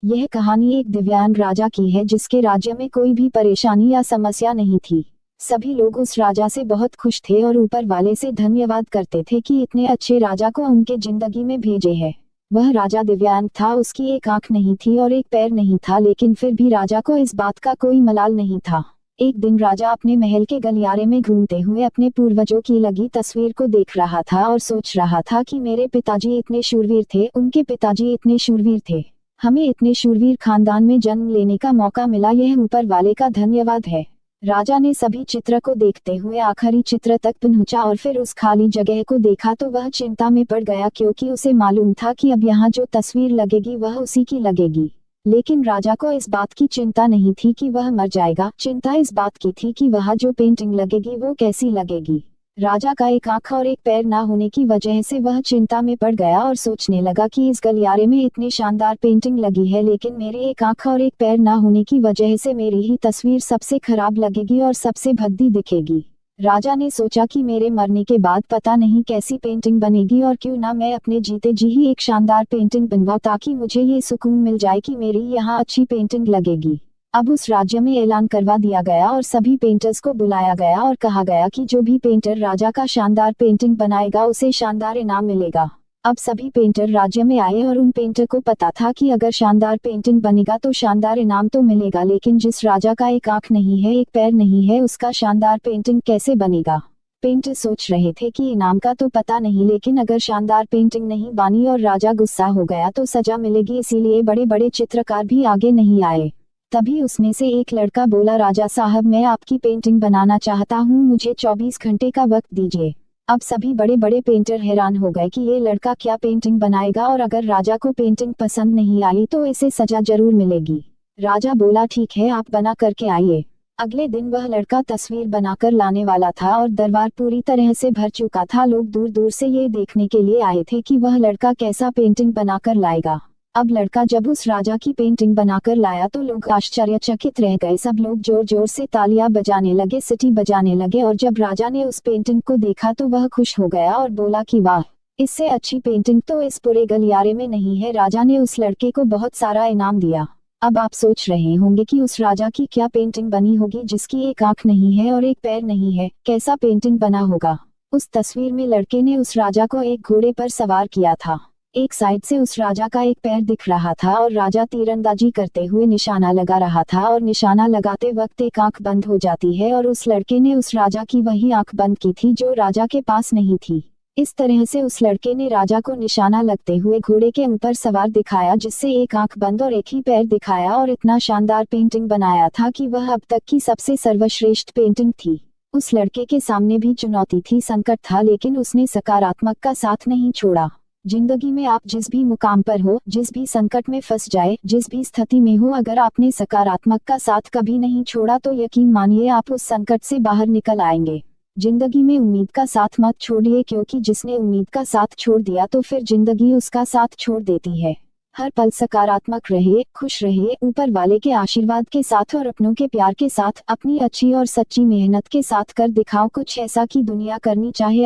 यह कहानी एक दिव्यांग राजा की है जिसके राज्य में कोई भी परेशानी या समस्या नहीं थी। सभी लोग उस राजा से बहुत खुश थे और ऊपर वाले से धन्यवाद करते थे कि इतने अच्छे राजा को उनके जिंदगी में भेजे है। वह राजा दिव्यांग था, उसकी एक आंख नहीं थी और एक पैर नहीं था, लेकिन फिर भी राजा को इस बात का कोई मलाल नहीं था। एक दिन राजा अपने महल के गलियारे में घूमते हुए अपने पूर्वजों की लगी तस्वीर को देख रहा था और सोच रहा था कि मेरे पिताजी इतने शूरवीर थे, उनके पिताजी इतने शूरवीर थे, हमें इतने शूरवीर खानदान में जन्म लेने का मौका मिला, यह ऊपर वाले का धन्यवाद है। राजा ने सभी चित्र को देखते हुए आखिरी चित्र तक पहुंचा और फिर उस खाली जगह को देखा तो वह चिंता में पड़ गया, क्योंकि उसे मालूम था कि अब यहाँ जो तस्वीर लगेगी वह उसी की लगेगी। लेकिन राजा को इस बात की चिंता नहीं थी कि वह मर जाएगा, चिंता इस बात की थी कि वह जो पेंटिंग लगेगी वो कैसी लगेगी। राजा का एक आंख और एक पैर ना होने की वजह से वह चिंता में पड़ गया और सोचने लगा कि इस गलियारे में इतनी शानदार पेंटिंग लगी है, लेकिन मेरी एक आंख और एक पैर ना होने की वजह से मेरी ही तस्वीर सबसे खराब लगेगी और सबसे भद्दी दिखेगी। राजा ने सोचा कि मेरे मरने के बाद पता नहीं कैसी पेंटिंग बनेगी, और क्यों ना मैं अपने जीते जी ही एक शानदार पेंटिंग बनवाऊं, ताकि मुझे ये सुकून मिल जाए कि मेरी यहाँ अच्छी पेंटिंग लगेगी। अब उस राज्य में ऐलान करवा दिया गया और सभी पेंटर्स को बुलाया गया और कहा गया कि जो भी पेंटर राजा का शानदार पेंटिंग बनाएगा उसे शानदार इनाम मिलेगा। अब सभी पेंटर राज्य में आए और उन पेंटर को पता था कि अगर शानदार पेंटिंग बनेगा तो शानदार इनाम तो मिलेगा, लेकिन जिस राजा का एक आंख नहीं है, एक पैर नहीं है, उसका शानदार पेंटिंग कैसे बनेगा। पेंटर सोच रहे थे कि इनाम का तो पता नहीं, लेकिन अगर शानदार पेंटिंग नहीं बनी और राजा गुस्सा हो गया तो सजा मिलेगी, इसीलिए बड़े बड़े चित्रकार भी आगे नहीं आए। तभी उसमें से एक लड़का बोला, राजा साहब मैं आपकी पेंटिंग बनाना चाहता हूँ, मुझे 24 घंटे का वक्त दीजिए। अब सभी बड़े बड़े पेंटर हैरान हो गए कि ये लड़का क्या पेंटिंग बनाएगा, और अगर राजा को पेंटिंग पसंद नहीं आई तो इसे सजा जरूर मिलेगी। राजा बोला ठीक है, आप बना करके आइए। अगले दिन वह लड़का तस्वीर बनाकर लाने वाला था और दरबार पूरी तरह से भर चुका था। लोग दूर दूर से ये देखने के लिए आए थे कि वह लड़का कैसा पेंटिंग बनाकर लाएगा। अब लड़का जब उस राजा की पेंटिंग बनाकर लाया तो लोग आश्चर्यचकित रह गए। सब लोग जोर जोर से तालियां बजाने लगे, सीटी बजाने लगे, और जब राजा ने उस पेंटिंग को देखा तो वह खुश हो गया और बोला कि वाह, इससे अच्छी पेंटिंग तो इस पूरे गलियारे में नहीं है। राजा ने उस लड़के को बहुत सारा इनाम दिया। अब आप सोच रहे होंगे कि उस राजा की क्या पेंटिंग बनी होगी जिसकी एक आंख नहीं है और एक पैर नहीं है, कैसा पेंटिंग बना होगा। उस तस्वीर में लड़के ने उस राजा को एक घोड़े पर सवार किया था। एक साइड से उस राजा का एक पैर दिख रहा था और राजा तीरंदाजी करते हुए निशाना लगा रहा था, और निशाना लगाते वक्त एक आंख बंद हो जाती है, और उस लड़के ने उस राजा की वही आंख बंद की थी जो राजा के पास नहीं थी। इस तरह से उस लड़के ने राजा को निशाना लगते हुए घोड़े के ऊपर सवार दिखाया, जिससे एक आंख बंद और एक ही पैर दिखाया, और इतना शानदार पेंटिंग बनाया था कि वह अब तक की सबसे सर्वश्रेष्ठ पेंटिंग थी। उस लड़के के सामने भी चुनौती थी, संकट था, लेकिन उसने सकारात्मक का साथ नहीं छोड़ा। जिंदगी में आप जिस भी मुकाम पर हो, जिस भी संकट में फंस जाए, जिस भी स्थिति में हो, अगर आपने सकारात्मक का साथ कभी नहीं छोड़ा तो यकीन मानिए आप उस संकट से बाहर निकल आएंगे। जिंदगी में उम्मीद का साथ मत छोड़िए, क्योंकि जिसने उम्मीद का साथ छोड़ दिया तो फिर जिंदगी उसका साथ छोड़ देती है। हर पल सकारात्मक रहिए, खुश रहिए, ऊपर वाले के आशीर्वाद के साथ और अपनों के प्यार के साथ, अपनी अच्छी और सच्ची मेहनत के साथ कर दिखाओ कुछ ऐसा कि दुनिया करनी चाहे।